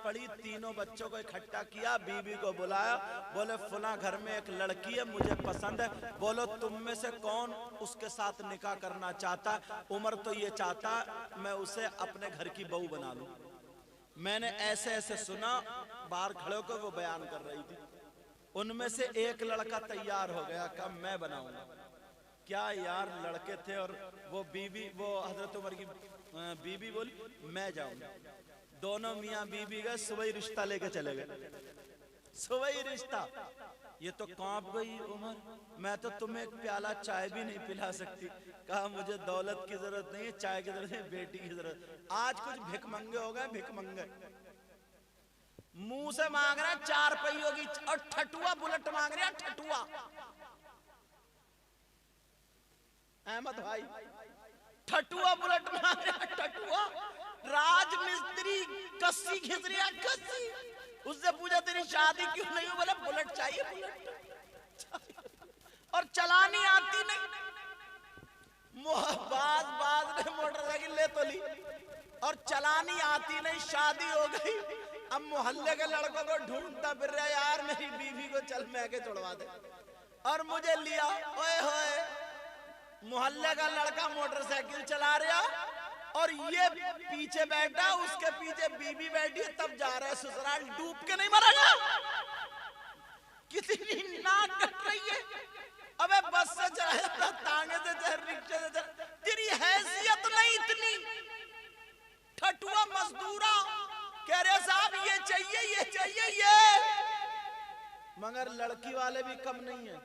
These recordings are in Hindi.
पड़ी, तीनों बच्चों को इकट्ठा किया, बीवी को बुलाया, बोले फला घर में एक लड़की है, मुझे पसंद है, बोलो तुम में से कौन उसके साथ निकाह करना चाहता। उमर तो ये चाहता मैं उसे अपने घर की बहू बना लूं। मैंने ऐसे ऐसे सुना, बाहर खड़े होकर वो बयान कर रही थी। उनमें से एक लड़का तैयार हो गया, कहा मैं बनाऊंगा। क्या यार लड़के थे, और वो बीवी, वो हजरत उमर की बीवी बोली मैं जाऊंगा। दोनों मियाँ बीवी गए, सुबह ही रिश्ता लेके चले गए, सुबह ही रिश्ता। ये तो कांप गई उमर, मैं तो तुम्हें एक प्याला चाय भी नहीं पिला सकती। कहा मुझे दौलत की जरूरत नहीं है, चाय की जरूरत है, बेटी की जरूरत। आज कुछ भिखमंगे हो गए, भिखमंगे मुंह से मांग रहे 4 पहियों की, और ठटुआ बुलेट मांग रहे हैं, ठटुआ। अहमद भाई ठटुआ बुलेट मांग रहे हैं, ठटुआ। राज मिस्त्री कस्सी खींच रही है, कस्सी। उससे पूछा तेरी शादी क्यों नहीं हुई, बोले बुलेट चाहिए, बुलेट। और चलानी आती नहीं। बाज ने मोटरसाइकिल ले तो ली, और चलानी आती नहीं, शादी हो गई। अब मोहल्ले के लड़कों को ढूंढता फिर रहा, यार मेरी बीवी को चल मैं के छुड़वा दे, और मुझे लिया। ओए होए, मोहल्ले का लड़का मोटरसाइकिल चला रहा, और ये पीछे बैठा, उसके पीछे बीवी बैठी है, तब जा रहा है ससुराल। डूब के नहीं मरेगा? कितनी नाक कट रही है। अबे बस से चलाया, तांगे से चल, रिक्शे से चल, तेरी हैसियत नहीं इतनी। ठटुआ मजदूरा कह रहे साहब ये चाहिए, ये चाहिए, ये। मगर लड़की वाले भी कम नहीं है।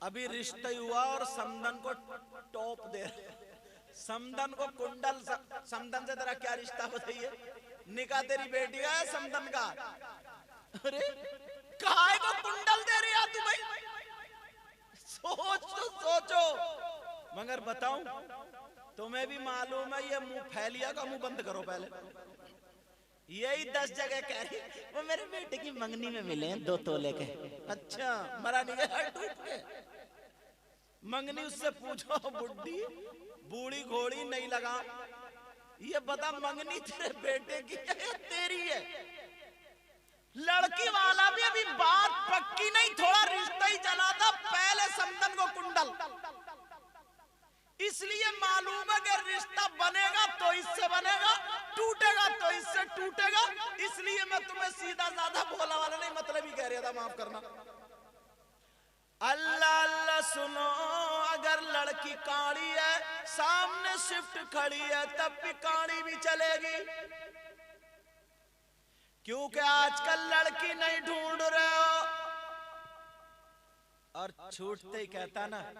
अभी रिश्ता हुआ और समदन को टॉप दे रहे, समदन को कुंडल। समदन से तेरा क्या रिश्ता बताइए? निकाह तेरी बेटी का है समदन का। अरे काहे को कुंडल दे रही है तू भाई? सोच तो सोचो। मगर बताऊं, तुम्हें भी मालूम है ये मुंह फैलिया का मुंह बंद करो पहले। यही 10 जगह कह रही वो मेरे बेटे की मंगनी में मिले हैं 2 तोले के। अच्छा मरा नहीं गया टूट के। मंगनी उससे पूछो, बुढ़ी बूढ़ी घोड़ी नहीं लगा, ये बता मंगनी तेरे बेटे की है या तेरी है? लड़की वाला भी अभी बात पक्की नहीं, थोड़ा रिश्ता ही चला था, पहले समदन को कुंडल। इसलिए मालूम है कि रिश्ता बनेगा तो इससे बनेगा, टूटेगा तो इससे टूटेगा। इसलिए मैं तुम्हें सीधा साधा बोला वाला नहीं, मतलब ही कह रहा था, माफ करना। अल्लाह अल्लाह सुनो, अगर लड़की काड़ी है, सामने शिफ्ट खड़ी है, तब भी काड़ी भी चलेगी। क्योंकि आजकल लड़की नहीं ढूंढ रहे हो। और छूटते ही कहता ना,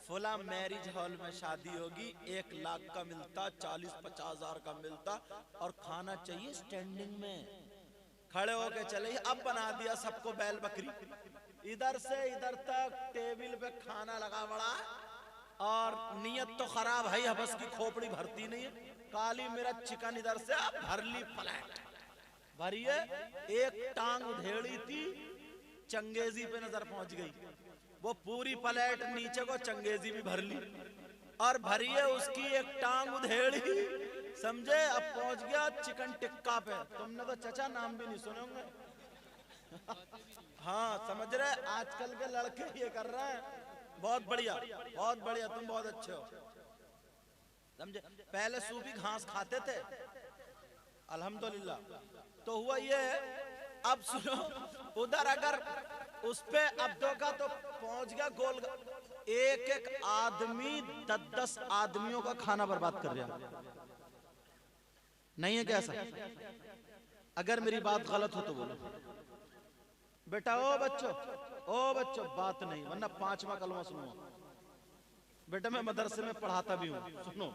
फुला मैरिज हॉल में शादी होगी, 1 लाख का मिलता, 40-50 हजार का मिलता, और खाना चाहिए स्टैंडिंग में, खड़े होके चले। अब बना दिया सबको बैल बकरी, इधर से इधर तक टेबल पे खाना लगा बड़ा। और नियत तो खराब है, हबस की खोपड़ी भरती नहीं है। काली मिर्च चिकन इधर से भरली प्लेट भरिए, एक टांग उधेड़ी थी, चंगेजी पे नजर पहुंच गई, वो पूरी प्लेट नीचे को चंगेजी भी भर ली, और भरिए उसकी एक टांग उधेड़ी, समझे। अब पहुंच गया चिकन टिक्का पे। तुमने तो चचा नाम भी नहीं सुने होंगे। हाँ समझ रहे, आजकल के लड़के ये कर रहे हैं। बहुत बढ़िया, बहुत बढ़िया, तुम बहुत अच्छे हो, समझे। पहले सूफी घास खाते थे, अल्हम्दुलिल्लाह। तो हुआ ये, अब सुनो, उधर अगर उस पे अब्दो का तो पहुंच गया गोल, एक आदमी 10-10 आदमियों का खाना बर्बाद कर रहा नहीं है कैसा? अगर मेरी बात गलत हो तो बोलो बेटा। ओ बच्चों बात नहीं, वरना 5वां कलमा सुनो बेटा। मैं मदरसे में पढ़ाता भी हूं, सुनो।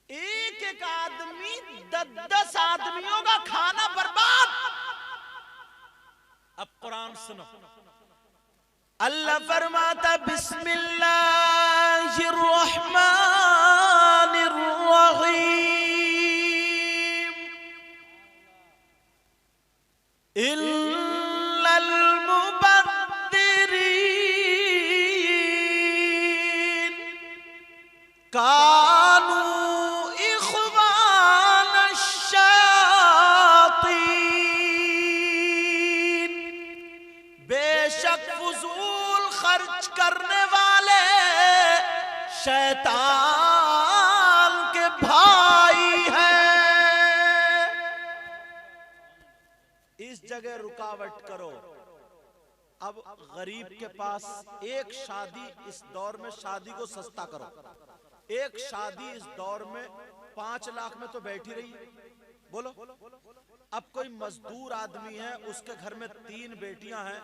एक आदमी 10-10 आदमियों का खाना बर्बाद। अब कुरान सुनो, अल्लाह फरमाता बिस्मिल्लाहिर रहमानिर रहीम, इल्लल मुबद्दिरीन कानू शैतान के भाई हैं। इस जगह रुकावट करो। अब गरीब के पास एक शादी, इस दौर में शादी को सस्ता करो। एक शादी इस दौर में 5 लाख में तो बैठी रही, बोलो। अब कोई मजदूर आदमी है, उसके घर में 3 बेटियां हैं,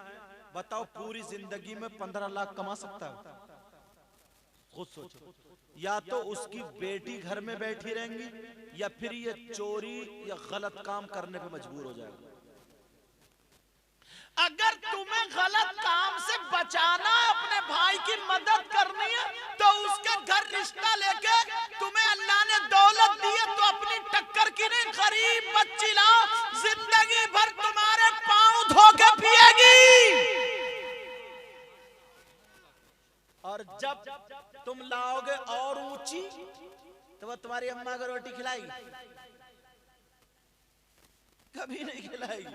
बताओ पूरी जिंदगी में 15 लाख कमा सकता है? खुद सोचो। या तो उसकी बेटी घर में बैठी रहेंगी, या फिर ये चोरी या गलत काम करने पे मजबूर हो जाएगा। अगर तुम्हें गलत काम से बचाना है, अपने भाई की मदद करनी है, तो उसके घर रिश्ता लेके तुम्हें अल्लाह ने दौलत दी है तो अपनी टक्कर की नहीं, गरीब बच्ची लाओ, जिंदगी भर तुम्हारे पांव धो के पिएगी। और जब तुम लाओगे और ऊंची, तो वो तुम्हारी अम्मा को रोटी खिलाएगी? कभी नहीं खिलाएगी,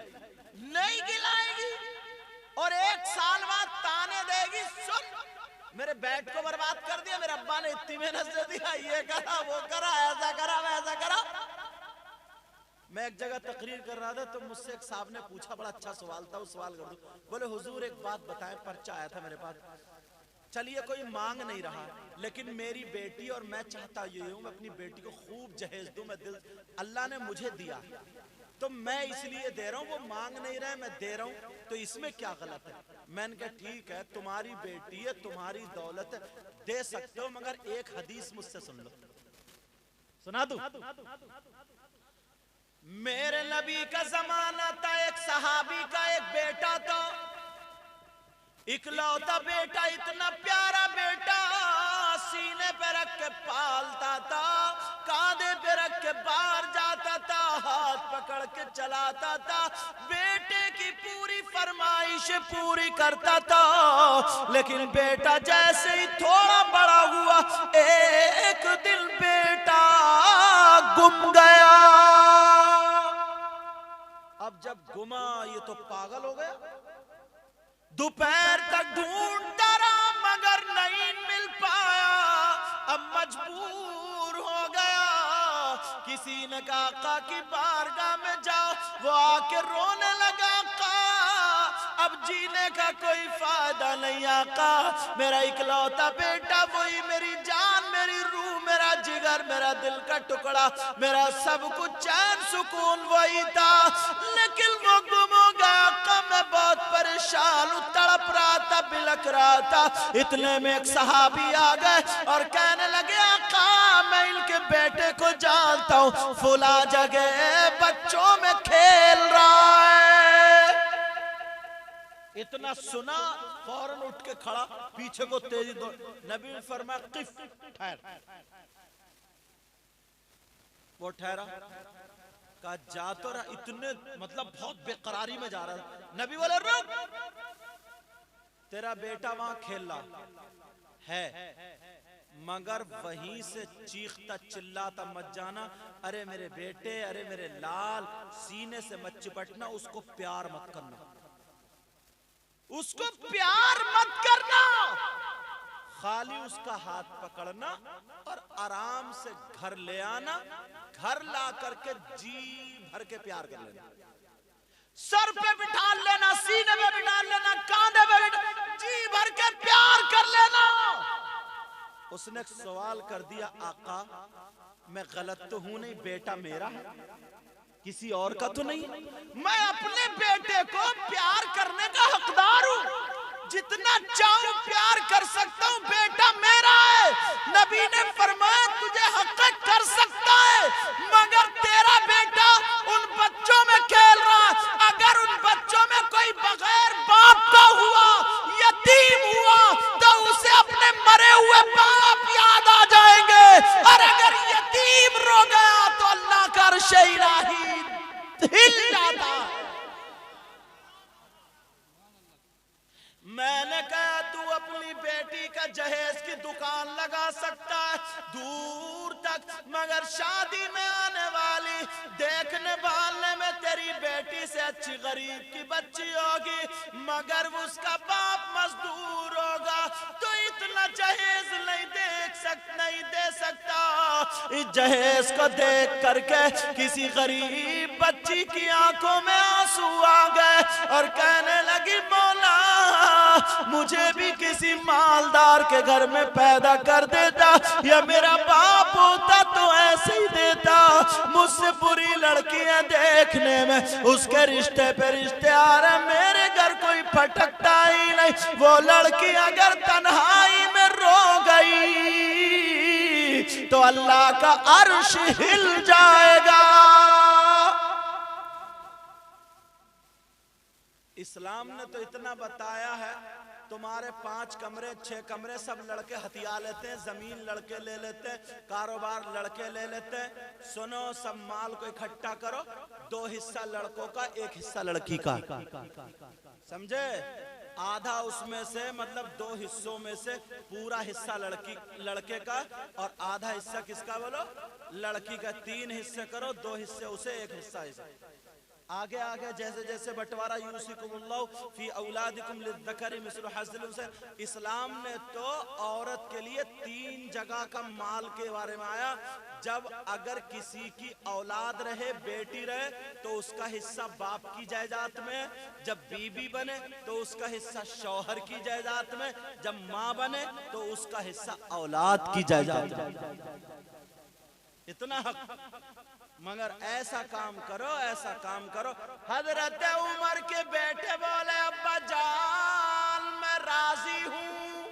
नहीं खिलाएगी। और 1 साल बाद ताने देगी, सुन मेरे बैट को बर्बाद कर दिया, मेरे अब्बा ने इतनी मेहनत से दिया, ये करा वो करा, ऐसा करा वैसा करा। मैं एक जगह तकरीर कर रहा था तो मुझसे एक साहब ने पूछा, बड़ा अच्छा सवाल था, वो सवाल कर दो। बोले हुजूर एक बात बताएं, पर्चा आया था मेरे पास, चलिए कोई मांग नहीं रहा, लेकिन मेरी बेटी और मैं चाहता ये हूं, मैं अपनी बेटी को खूब जहेज दूं, मैं दिल, अल्लाह ने मुझे दिया तो मैं इसलिए दे रहा हूं, वो मांग नहीं रहे मैं दे रहा हूं, तो इसमें क्या गलत है? मैंने कहा ठीक है, तुम्हारी बेटी है, तुम्हारी दौलत है, दे सकते हो, मगर एक हदीस मुझसे सुन लो। सुना दूं? मेरे नबी का जमाना था, एक सहाबी का एक बेटा था, इकलौता बेटा, इतना प्यारा बेटा, सीने पे रख के पालता था, कांधे पे रख के बाहर जाता था, हाथ पकड़ के चलाता था, बेटे की पूरी फरमाइश पूरी करता था। लेकिन बेटा जैसे ही थोड़ा बड़ा हुआ, एक दिन बेटा गुम गया। अब जब गुमा, ये तो पागल हो गया, दोपहर तक ढूंढता रहा मगर नहीं मिल पाया। अब मजबूर हो गया, किसी ने कहा आका की बारगाह में जाओ, वो आके रोने लगा, आका अब जीने का कोई फायदा नहीं, आका मेरा इकलौता बेटा वही, मेरी जान, मेरी रूह, मेरा जिगर, मेरा दिल का टुकड़ा, मेरा सब कुछ चैन सुकून वही था, लेकिन वो गुम हो गया। आका मैं बहुत परेशान हूं, तड़प रहा था, बिलख रहा था। इतने में एक सहाबी आ गए और कहने लगे, आका मैं इनके बेटे को जानता हूं, फुला जगह बच्चों में खेल रहा है। इतना सुना, फौरन उठ के खड़ा, पीछे को तेजी दो, नबी ने फरमाया किफ, ठहर। वो ठहरा, कहा जा तो रहा, इतने मतलब बहुत बेकरारी में जा रहा। नबी बोले रुक, तेरा बेटा वहां खेल रहा है, मगर वहीं से चीखता चिल्लाता मत जाना, अरे मेरे बेटे, अरे मेरे लाल, सीने से मत चिपटना, उसको प्यार मत करना, उसको प्यार मत करना, खाली उसका हाथ पकड़ना और आराम से घर ले आना, घर ला करके जी भर के प्यार कर लेना, सर पे बिठा लेना, सीने पे बिठा लेना, कांधे पे बिठा, जी भर के प्यार कर लेना। उसने सवाल कर दिया, आका मैं गलत तो हूं नहीं, बेटा मेरा है, किसी और का तो नहीं? मैं अपने बेटे को प्यार करने का हकदार हूं, जितना चाहूं प्यार कर सकता हूं, बेटा मेरा है। नबी ने फरमाया तुझे हक कर सकता है, मगर तेरा बेटा उन बच्चों में खेल रहा है, अगर उन बच्चों में कोई बगैर बाप का हुआ, यतीम हुआ, तो उसे अपने मरे हुए बाप याद आ जाएंगे, और अगर यतीम रो गया तो अल्लाह का अर्श इलाही हिल जाता है। मैंने कहा तू अपनी बेटी का जहेज की दुकान लगा सकता है दूर तक, मगर शादी में आने वाली देखने भालने में तेरी बेटी से अच्छी गरीब की बच्ची होगी, मगर उसका बाप मजदूर होगा, तो इतना जहेज नहीं दे सकता। इस जहेज को देख करके किसी गरीब बच्ची की आंखों में आंसू आ गए और कहने लगी मौला मुझे भी किसी मालदार के घर में पैदा कर देता, या मेरा बाप होता तो ऐसे ही देता। मुझसे बुरी लड़कियां देखने में उसके रिश्ते पे रिश्ते आ रहे, मेरे घर कोई फटकता ही नहीं। वो लड़की अगर तन्हाई में रो गई तो अल्लाह का अर्श हिल जाएगा। इस्लाम ने तो इतना बताया है, तुम्हारे 5 कमरे 6 कमरे सब लड़के हथिया लेते हैं, जमीन लड़के ले लेते हैं, कारोबार लड़के ले लेते हैं। सुनो, सब माल को इकट्ठा करो, 2 हिस्सा लड़कों का 1 हिस्सा लड़की का, समझे? आधा उसमें से मतलब 2 हिस्सों में से पूरा हिस्सा लड़के का और आधा हिस्सा किसका बोलो? लड़की का। 3 हिस्से करो, 2 हिस्से उसे, 1 हिस्सा इसे। आगे आगे जैसे जैसे बंटवारा यूसिकुमुल्लाहु फी औलादिकुम लिज़्ज़करी मिस्लु हज़्ज़िल उन्सयैन। इस्लाम ने तो औरत के लिए 3 जगह का माल के बारे में आया। जब अगर किसी की औलाद रहे, बेटी रहे, तो उसका हिस्सा बाप की जायदाद में, जब बीबी बने तो उसका हिस्सा शौहर की जायदाद में, जब माँ बने तो उसका हिस्सा औलाद की जायदाद में। इतना हक। मगर ऐसा काम करो, ऐसा काम करो। हजरत उमर के बेटे बोले अब्बा जान मैं राजी हूं।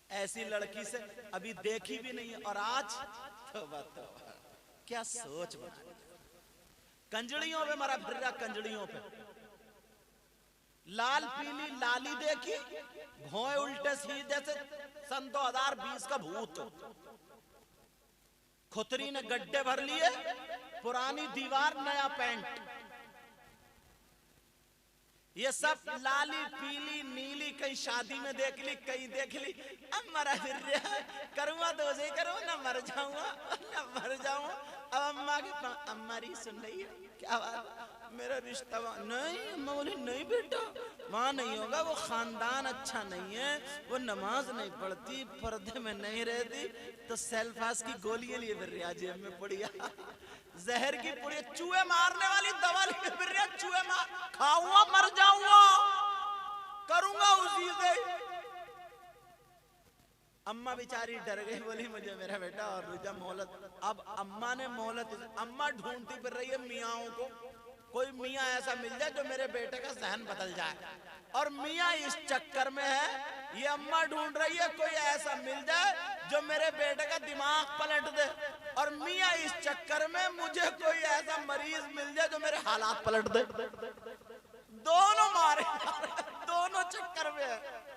ऐसी लड़की से अभी देखी भी नहीं है, और आज तो क्या सोच बना। कंजड़ियों पे मरा फिर रहा, कंजड़ियों पे लाल पीली लाली देखी, भौं उल्टे सीधे से सन 2020 का भूत। खुतरी ने गड्ढे भर लिए, पुरानी दीवार नया पेंट, ये सब लाली पीली नीली, कहीं शादी में देख ली, कहीं देख ली। अब मरा फिर रहा, करूँगा तो उसे करूँ, ना मर जाऊंगा ना मर जाऊंगा। अब अम्मा के अम्मा री सुन रही है, क्या बात मेरा रिश्ता नहीं? अम्मा बोली नहीं बेटा वहाँ नहीं होगा, वो खानदान अच्छा नहीं है, वो नमाज नहीं पढ़ती, पर्दे में नहीं रहती, तो सेल्फास की गोलियां लिए फिर रहा जेब में पड़ी, जहर की पुड़ी, चूहे मारने वाली दवा लिए फिर रहा, चूहे मार खाऊंगा मर जाऊंगा, करूंगा उसी से। अम्मा बेचारी डर गई, बोली मुझे मेरा बेटा और रुजा मोहलत। अब अम्मा ने मोहलत, अम्मा ढूंढती फिर रही है मियाओं को, कोई मियाँ ऐसा मिल जाए जो मेरे बेटे का जहन बदल जाए, और मियाँ इस चक्कर में है, ये अम्मा ढूंढ रही है कोई ऐसा मिल जाए जो मेरे बेटे का दिमाग पलट दे, और मियाँ इस चक्कर में मुझे कोई ऐसा मरीज मिल जाए जो मेरे हालात पलट दे। दोनों मारे दोनों चक्कर में है।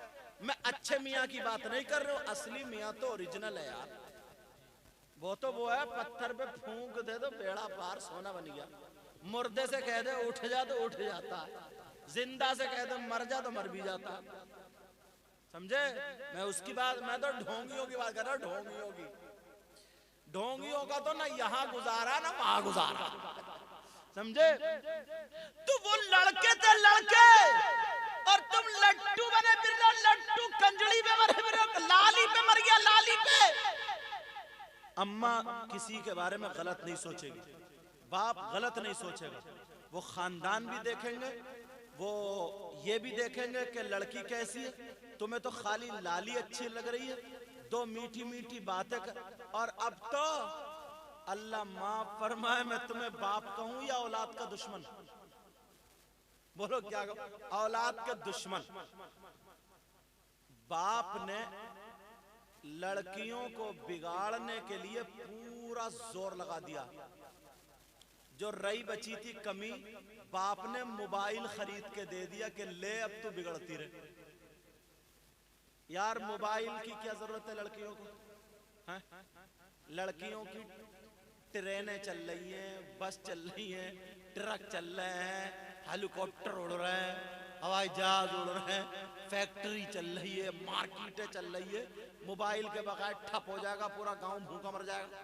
मैं अच्छे मियाँ की बात नहीं कर रहा हूँ, असली मियाँ तो ओरिजिनल है यार। वो तो वो है, पत्थर पे फूंक दे दो बेड़ा पार, सोना बन गया। मुर्दे से कह दे उठ जा तो उठ जाता है, जिंदा से कह दे मर जा तो मर भी जाता है, समझे? मैं उसकी बात, मैं तो ढोंगियों की बात कर रहा हूँ। ढोंगियों की, ढोंगियों का तो ना यहाँ गुजारा ना वहां गुजारा, समझे? तो वो लड़के थे लड़के, और तुम लट्टू बने फिर रहे, लट्टू कंजड़ी पे मरे फिर रहे, लाली पे मर गया, लाली पे। अम्मा किसी के बारे में गलत नहीं सोचेगी, बाप गलत नहीं सोचेगा, वो खानदान भी देखेंगे, वो ये भी देखेंगे कि लड़की कैसी है। तुम्हें तो खाली लाली अच्छी लग रही है, 2 मीठी मीठी बातें कर, और अब तो अल्लाह माफ फरमाए मैं तुम्हें बाप कहूं या औलाद का दुश्मन? बोलो क्या कहूं? औलाद के दुश्मन। बाप ने लड़कियों को बिगाड़ने के लिए पूरा जोर लगा दिया। जो रही बची थी कमी, बाप ने मोबाइल खरीद के दे दिया कि ले अब तू बिगड़ती रहे। यार मोबाइल की क्या जरूरत है लड़कियों को? है? लड़कियों की ट्रेनें चल रही हैं, बस चल रही हैं, ट्रक चल रहे हैं, हेलीकॉप्टर उड़ रहे हैं, हवाई जहाज उड़ रहे हैं, फैक्ट्री चल रही है, मार्केटें चल रही है, मोबाइल के बगैर ठप हो जाएगा पूरा गांव, भूखा मर जाएगा।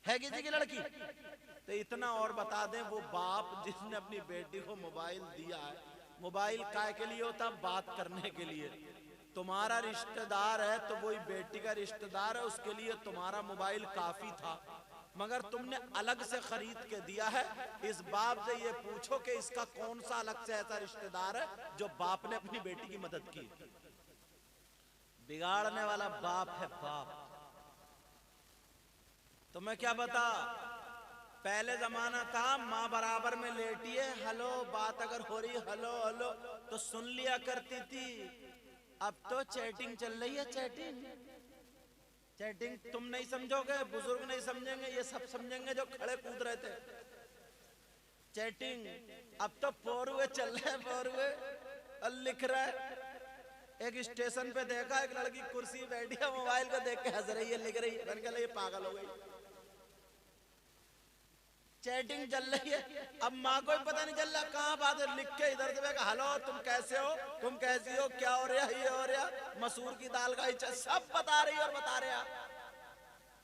है किसी की लड़की? तो इतना और बता दें, वो बाप जिसने अपनी बेटी को मोबाइल दिया है, मोबाइल काय के लिए होता? बात करने के लिए। तुम्हारा रिश्तेदार है तो वही बेटी का रिश्तेदार है, उसके लिए तुम्हारा मोबाइल काफी था, मगर तुमने अलग से खरीद के दिया है। इस बाप से ये पूछो कि इसका कौन सा अलग से ऐसा रिश्तेदार है जो बाप ने अपनी बेटी की मदद की। बिगाड़ने वाला बाप है बाप। तो मैं क्या बता, पहले जमाना था माँ बराबर में लेटी है, हेलो बात अगर हो रही हेलो हेलो तो सुन लिया करती थी। अब तो चैटिंग चल रही है, चैटिंग चैटिंग तुम नहीं समझोगे, बुजुर्ग नहीं समझेंगे, ये सब समझेंगे जो खड़े कूद रहे थे। चैटिंग अब तो पोरुए चल रहे हैं, पोरुए और लिख रहा है। एक स्टेशन पे देखा एक लड़की कुर्सी बैठी है, मोबाइल को देख के हंस रही है, लिख रही है। मैंने कहा ये पागल हो गई। चैटिंग चल रही है, अब माँ को भी पता नहीं चल रहा कहाँ बात है, लिख के इधर से हेलो तुम कैसे हो, तुम कैसी हो, क्या हो रहा, ये हो रहा, मसूर की दाल का इच्छा, सब बता रही और बता रहे।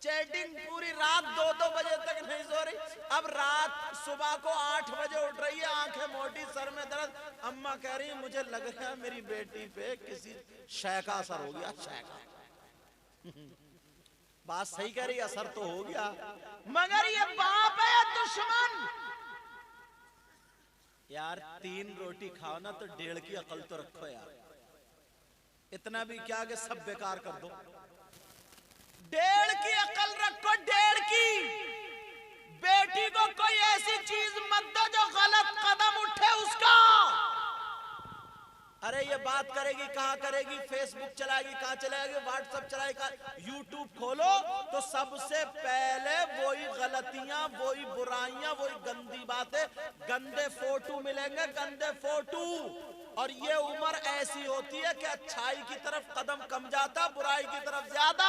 चैटिंग पूरी रात 2-2 बजे तक नहीं सो रही। अब रात सुबह को 8 बजे उठ रही है, आंखें मोटी, सर में दर्द। अम्मा कह रही मुझे लग रहा है मेरी बेटी पे किसी शय का असर हो गया, शय का। बात सही कह रही, असर तो हो गया, मगर ये बाप है या दुश्मन? यार 3 रोटी खाओ ना तो 1.5 की अकल तो रखो यार। इतना भी क्या कि सब बेकार कर दो। 1.5 की अकल रखो, 1.5 की। बेटी को कोई ऐसी चीज मत दो जो गलत कदम उठे उसका। अरे ये बात करेगी कहाँ करेगी, फेसबुक चलाएगी कहाँ चलाएगी, व्हाट्सएप चलाएगी, यूट्यूब खोलो तो सबसे पहले वही गलतियां, वही बुराइयां, वही गंदी बातें, गंदे फोटो मिलेंगे, गंदे फोटो। और ये उम्र ऐसी होती है कि अच्छाई की तरफ कदम कम जाता, बुराई की तरफ ज्यादा।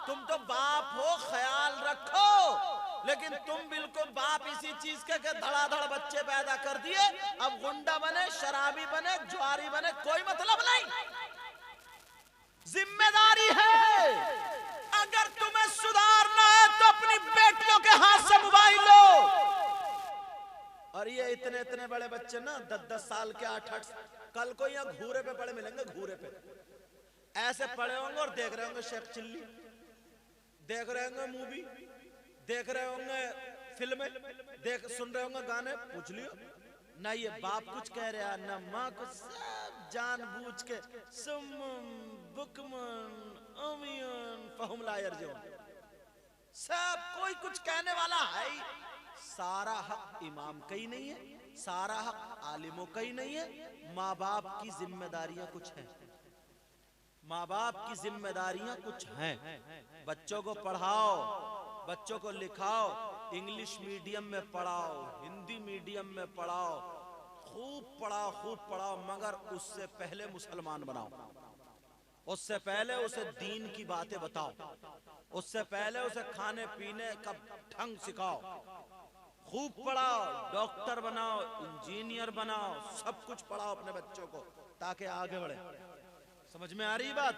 तुम तो बाप हो, ख्याल रखो, लेकिन तुम बिल्कुल बाप इसी चीज के धड़ाधड़ बच्चे पैदा कर दिए। अब गुंडा बने, शराबी बने, जुआरी बने, कोई मतलब नहीं। जिम्मेदारी है, अगर तुम्हें सुधारना है तो अपनी बेटियों के हाथ से मोबाइल लो। और ये इतने इतने बड़े बच्चे ना 10-10 साल के, 8-8, कल को यहाँ घूरे पे पड़े मिलेंगे, घूरे पे ऐसे पड़े होंगे और देख रहे होंगे शेख चिल्ली, देख रहे होंगे मूवी, देख रहे होंगे फिल्में, सुन रहे होंगे गाने। पूछ लियो ना, ये बाप कुछ कह रहा ना माँ कुछ, सब जानबूझ के सब कोई कुछ कहने वाला है ही। सारा हक इमाम का ही नहीं है, सारा हक आलिमों का ही नहीं है। माँ बाप की जिम्मेदारियां कुछ हैं, माँ बाप की जिम्मेदारियां कुछ हैं। बच्चों को पढ़ाओ, बच्चों को लिखाओ, इंग्लिश मीडियम में पढ़ाओ, हिंदी मीडियम में पढ़ाओ, खूब पढ़ाओ, खूब पढ़ाओ, मगर उससे पहले मुसलमान बनाओ। उससे पहले उसे दीन की बातें बताओ, उससे पहले उसे खाने पीने का ढंग सिखाओ। खूब पढ़ाओ, डॉक्टर बनाओ, इंजीनियर बनाओ, सब कुछ पढ़ाओ अपने बच्चों को ताकि आगे बढ़े। समझ में आ रही बात?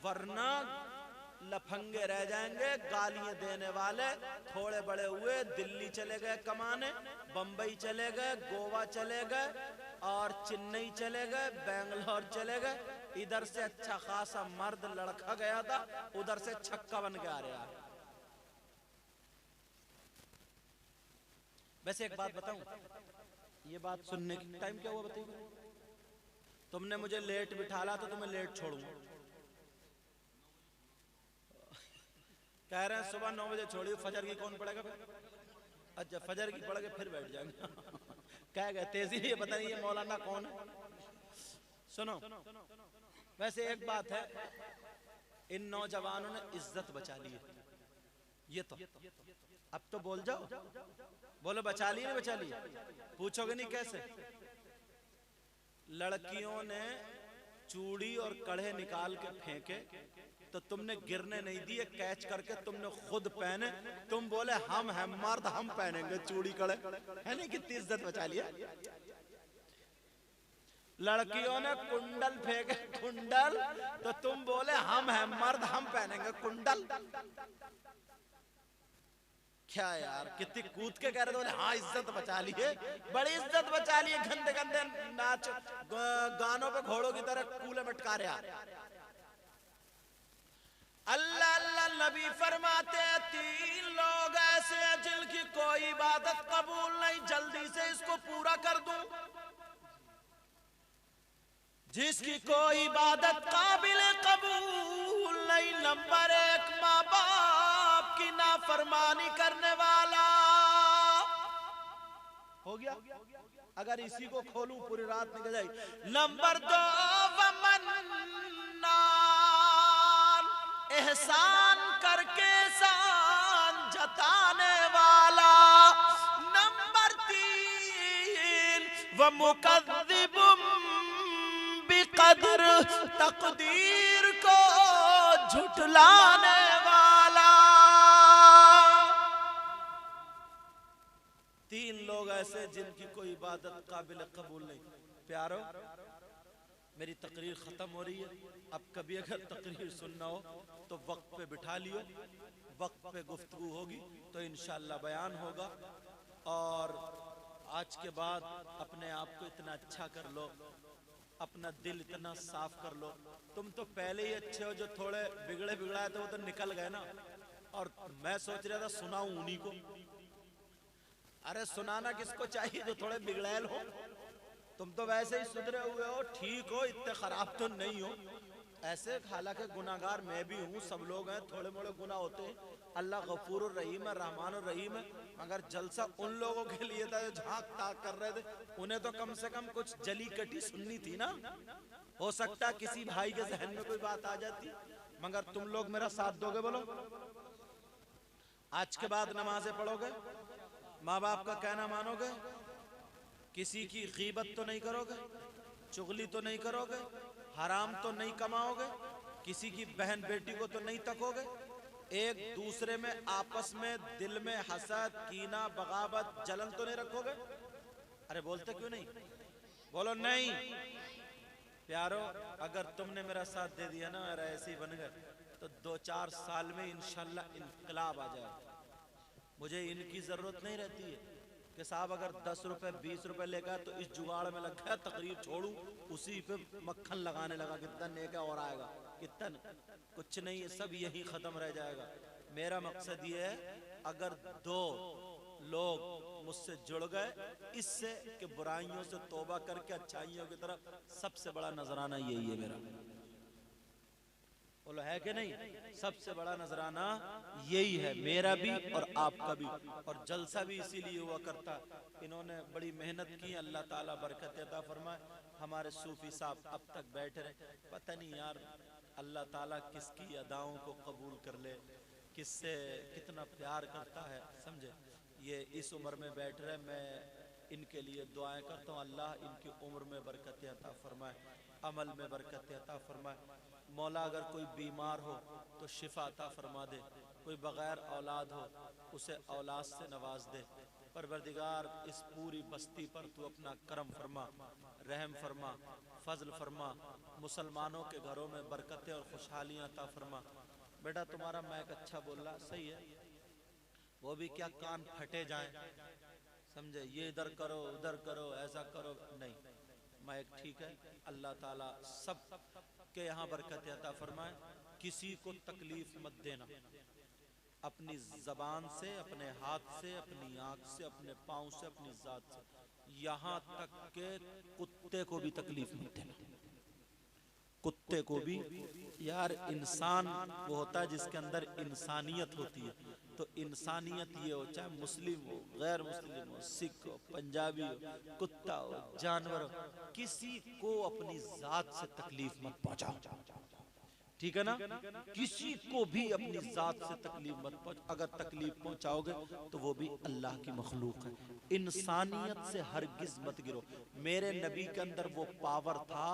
वरना लफंगे रह जाएंगे, गालियां देने वाले। थोड़े बड़े हुए, दिल्ली चले गए कमाने, बंबई चले गए, गोवा चले गए और चेन्नई चले गए, बेंगलोर चले गए। इधर से अच्छा खासा मर्द लड़का गया था, उधर से छक्का बन के आ रहा है। वैसे एक बात बताऊं, ये बात सुनने की टाइम क्या हुआ बताइए? तुमने मुझे लेट बिठाला तो तुम्हें लेट छोड़ूंगा। कह रहे हैं सुबह 9 बजे छोड़िए, फजर की कौन पड़ेगा? अच्छा फजर की पढ़ के फिर बैठ जाएंगे। कह गए तेजी, ये पता नहीं ये मौलाना कौन है। सुनो, वैसे एक बात है, इन नौजवानों ने इज्जत बचा ली है। ये तो अब तो बोल जाओ, बोलो बचा ली नहीं बचा ली? पूछोगे नहीं कैसे? लड़कियों ने चूड़ी और कड़े निकाल के फेंके तो तुमने गिरने नहीं दिए, कैच करके तुमने खुद पहने। तुम बोले हम हैं मर्द, हम पहनेंगे चूड़ी कड़े, है नहीं? कितनी इज्जत बचा लिया। लड़कियों ने कुंडल फेंके, कुंडल, तो तुम बोले हम हैं मर्द, हम पहनेंगे कुंडल। क्या यार, कितनी कूद के कह रहे थे, हाँ इज्जत बचा लिए, बड़ी इज्जत बचा लिए। गंदे गंदे नाच गानों पे घोड़ों की तरह कूले मटका रहे। अल्लाह अल्लाह नबी फरमाते हैं 3 लोग ऐसे हैं जिनकी कोई इबादत कबूल नहीं, जल्दी से इसको पूरा कर दूं। जिसकी कोई इबादत काबिल कबूल नहीं, नंबर 1 माँ बाप की नाफरमानी करने वाला हो गया। अगर इसी को खोलूं पूरी रात निकल जाएगी। नंबर 2 वमन्नान, एहसान करके एहसान जताने वाला। नंबर 3 व मुकद्दिबुम बिक़द्र, तकदीर को झुठलाने वाला। 3 लोग ऐसे जिनकी कोई इबादत काबिल कबूल नहीं। प्यारो, मेरी तकरीर खत्म हो रही है। अब कभी अगर तकरीर सुनना हो तो वक्त पे बिठा लियो, वक्त पे गुफ्तगू होगी तो इंशाअल्लाह बयान होगा। और आज के बाद अपने आप को इतना अच्छा कर लो, अपना दिल इतना साफ कर लो। तुम तो पहले ही अच्छे हो, जो थोड़े बिगड़े बिगड़ाए थे वो तो निकल गए ना। और मैं सोच रहा था सुनाऊं उन्हीं को। अरे सुनाना किसको चाहिए जो थोड़े बिगड़ैल हो। तुम तो वैसे ही सुधरे हुए हो, ठीक हो, इतने खराब तो नहीं हो ऐसे। हालांकि गुनाहगार मैं भी हूँ, सब लोग हैं, थोड़े मोड़े गुनाह होते हैं। अल्लाह गफूर रहीम है, रहमान रहीम है। मगर जलसा उन लोगों के लिए था जो झांक ताक कर रहे थे, उन्हें तो कम से कम कुछ जली कटी सुननी थी ना। हो सकता किसी भाई के जहन में कोई बात आ जाती। मगर तुम लोग मेरा साथ दोगे? बोलो, आज के बाद नमाजें पढ़ोगे, माँ बाप का कहना मानोगे, किसी की गीबत तो नहीं करोगे, चुगली तो नहीं करोगे, हराम तो नहीं कमाओगे, किसी की बहन बेटी को तो नहीं तकोगे, एक दूसरे में आपस में दिल में हसद, कीना, बगावत, जलन तो नहीं रखोगे। अरे बोलते क्यों नहीं? बोलो नहीं। प्यारो, अगर तुमने मेरा साथ दे दिया ना और ऐसे ही बन गए तो 2-4 साल में इंशाल्लाह इनकलाब आ जाएगा। मुझे इनकी जरूरत नहीं रहती है कि साहब अगर 10 रुपए 20 रुपए लेकर तो इस जुगाड़ में लग गया, तकरीर छोड़ू, उसी पे मक्खन लगाने लगा, कितना नेका और आएगा, कितना कुछ नहीं है, सब यही खत्म रह जाएगा। मेरा मकसद ये है, अगर 2 लोग मुझसे जुड़ गए इससे कि बुराइयों से तौबा करके अच्छाइयों की तरफ, सबसे बड़ा नजराना यही है मेरा। बोलो है कि नहीं? सबसे बड़ा नजराना यही है, मेरा भी और आपका भी। और जलसा भी इसीलिए हुआ करता। इन्होंने बड़ी मेहनत की, अल्लाह ताला बरकत अता फरमाए। हमारे सूफी साहब अब तक बैठे रहे, पता नहीं यार अल्लाह ताला किसकी अदाओं को कबूल कर ले, किससे कितना प्यार करता है, समझे। ये इस उम्र में बैठ रहे, मैं इनके लिए दुआएं करता हूँ, अल्लाह इनकी उम्र में बरकत अता फरमाए, अमल में बरकत अता फरमाए। मौला अगर कोई बीमार हो तो शिफा अता फरमा दे, कोई बगैर औलाद हो उसे औलाद से नवाज दे। परवरदिगार इस पूरी बस्ती पर तू अपना करम फरमा, रहम फरमा, फजल फरमा, मुसलमानों के घरों में बरकतें और खुशहालियाँ अता फरमा। बेटा तुम्हारा मैक अच्छा बोल रहा, सही है, वो भी क्या कान फटे जाएं, समझे, ये इधर करो उधर करो ऐसा करो, नहीं, मैक ठीक है। अल्लाह ताला सब के यहाँ बरकत अता फरमाए। किसी को तकलीफ मत देना, अपनी जबान से, अपने हाथ से, अपनी आंख से, अपने पाँव से, अपनी जात से, यहाँ तक के कुत्ते को भी तकलीफ मत देना। कुत्ते को भी, यार इंसान वो होता है जिसके अंदर इंसानियत होती है। तो इंसानियत ये हो, चाहे मुस्लिम हो, गैर मुस्लिम हो, सिख हो, पंजाबी हो, कुत्ता हो, जानवर हो, किसी को अपनी जात से तकलीफ मत पहुंचाओ, ठीक है ना। किसी को भी अपनी जात से तकलीफ मत पहुंचाओ। अगर तकलीफ पहुंचाओगे तो वो भी अल्लाह की मखलूक है। इंसानियत से हरगिज मत गिरो। मेरे नबी के अंदर वो पावर था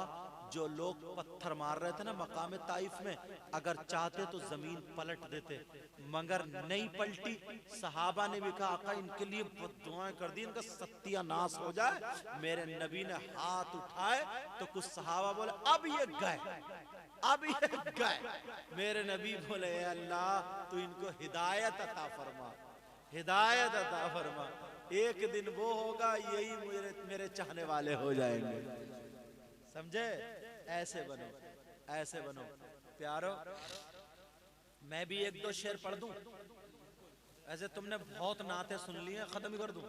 जो लोग पत्थर मार रहे थे ना मकाम ताइफ में, अगर चाहते तो जमीन पलट देते, मगर नहीं पलटी। सहाबा ने भी कहा आका इनके लिए दुआएं कर दी, इनका सत्यानाश हो जाए। मेरे नबी ने हाथ उठाए तो कुछ सहाबा बोले अब ये गए, अब ये गए। मेरे नबी बोले अल्लाह तू इनको हिदायत अता फरमा, हिदायत अता फरमा। एक दिन वो होगा यही मेरे चाहने वाले हो जाएंगे। समझे? ऐसे बनो, ऐसे बनो प्यारो। मैं भी एक दो शेर पढ़ दूं? ऐसे तुमने बहुत नाते सुन लिए, खत्म कर दूं?